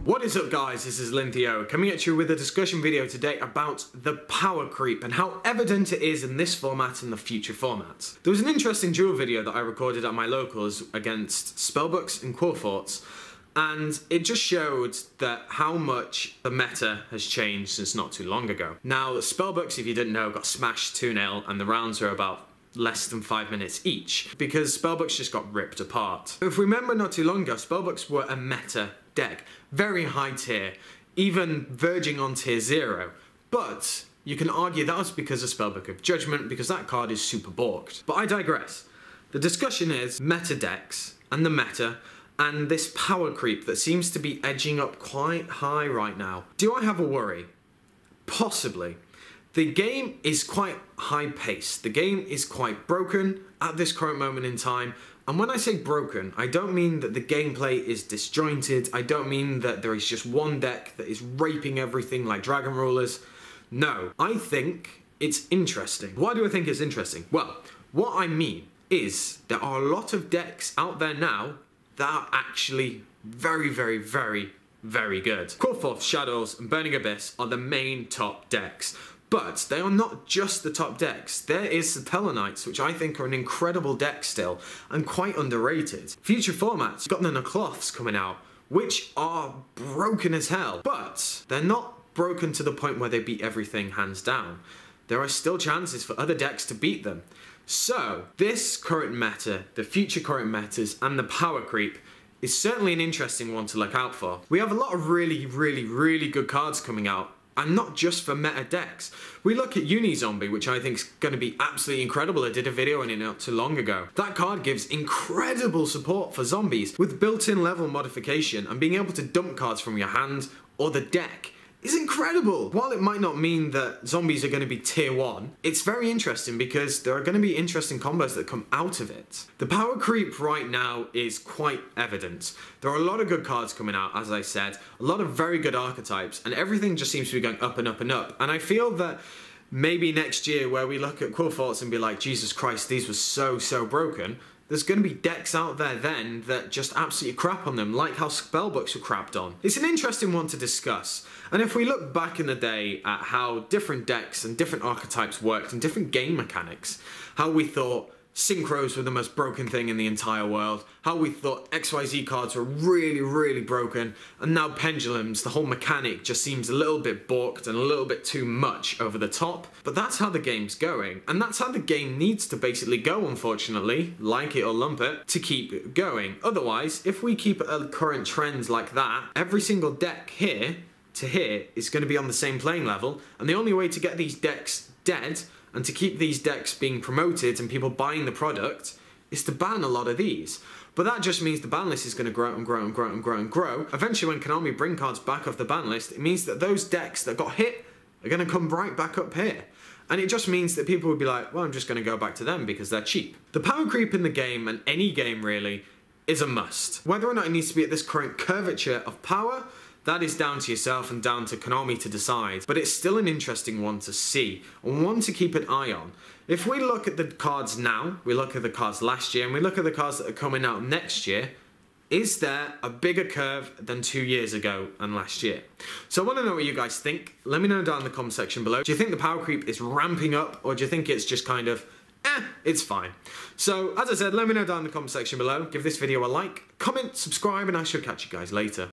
What is up guys, this is Linthio, coming at you with a discussion video today about the power creep and how evident it is in this format and the future formats. There was an interesting duel video that I recorded at my locals against Spellbooks and Quillforts, and it just showed that how much the meta has changed since not too long ago. Now, Spellbooks, if you didn't know, got smashed 2-0 and the rounds are about less than 5 minutes each because Spellbooks just got ripped apart. If we remember not too long ago, Spellbooks were a meta deck, very high tier, even verging on tier 0. But you can argue that was because of Spellbook of Judgment, because that card is super borked. But I digress. The discussion is meta decks and the meta and this power creep that seems to be edging up quite high right now. Do I have a worry? Possibly. The game is quite high-paced. The game is quite broken at this current moment in time. And when I say broken, I don't mean that the gameplay is disjointed. I don't mean that there is just one deck that is raping everything like Dragon Rulers. No, I think it's interesting. Why do I think it's interesting? Well, what I mean is there are a lot of decks out there now that are actually very, very, very, very good. Quillforts, Shadows, and Burning Abyss are the main top decks. But they are not just the top decks. There is Satellar Knights, which I think are an incredible deck still, and quite underrated. Future formats, got the Nacloths coming out, which are broken as hell. But they're not broken to the point where they beat everything hands down. There are still chances for other decks to beat them. So, this current meta, the future current metas, and the power creep is certainly an interesting one to look out for. We have a lot of really, really, really good cards coming out, and not just for meta decks. We look at Unizombie, which I think is going to be absolutely incredible. I did a video on it not too long ago. That card gives incredible support for zombies with built-in level modification, and being able to dump cards from your hand or the deck is incredible. While it might not mean that zombies are going to be tier 1, it's very interesting because there are going to be interesting combos that come out of it. The power creep right now is quite evident. There are a lot of good cards coming out, as I said, a lot of very good archetypes, and everything just seems to be going up and up and up. And I feel that maybe next year where we look at Quillforts and be like, Jesus Christ, these were so broken, there's going to be decks out there then that just absolutely crap on them, like how Spellbooks were crapped on. It's an interesting one to discuss, and if we look back in the day at how different decks and different archetypes worked and different game mechanics, how we thought Synchros were the most broken thing in the entire world, how we thought XYZ cards were really, really broken, and now Pendulums, the whole mechanic just seems a little bit balked and a little bit too much over the top. But that's how the game's going, and that's how the game needs to basically go, unfortunately, like it or lump it, to keep going. Otherwise, if we keep current trends like that, every single deck here to here is going to be on the same playing level, and the only way to get these decks dead and to keep these decks being promoted and people buying the product is to ban a lot of these. But that just means the ban list is going to grow and grow and grow and grow and grow. Eventually when Konami bring cards back off the ban list, it means that those decks that got hit are going to come right back up here. And it just means that people would be like, well, I'm just going to go back to them because they're cheap. The power creep in the game, and any game really, is a must. Whether or not it needs to be at this current curvature of power, that is down to yourself and down to Konami to decide, but it's still an interesting one to see, and one to keep an eye on. If we look at the cards now, we look at the cards last year, and we look at the cards that are coming out next year, is there a bigger curve than 2 years ago and last year? So I want to know what you guys think. Let me know down in the comment section below. Do you think the power creep is ramping up, or do you think it's just kind of, it's fine? So, as I said, let me know down in the comment section below. Give this video a like, comment, subscribe, and I shall catch you guys later.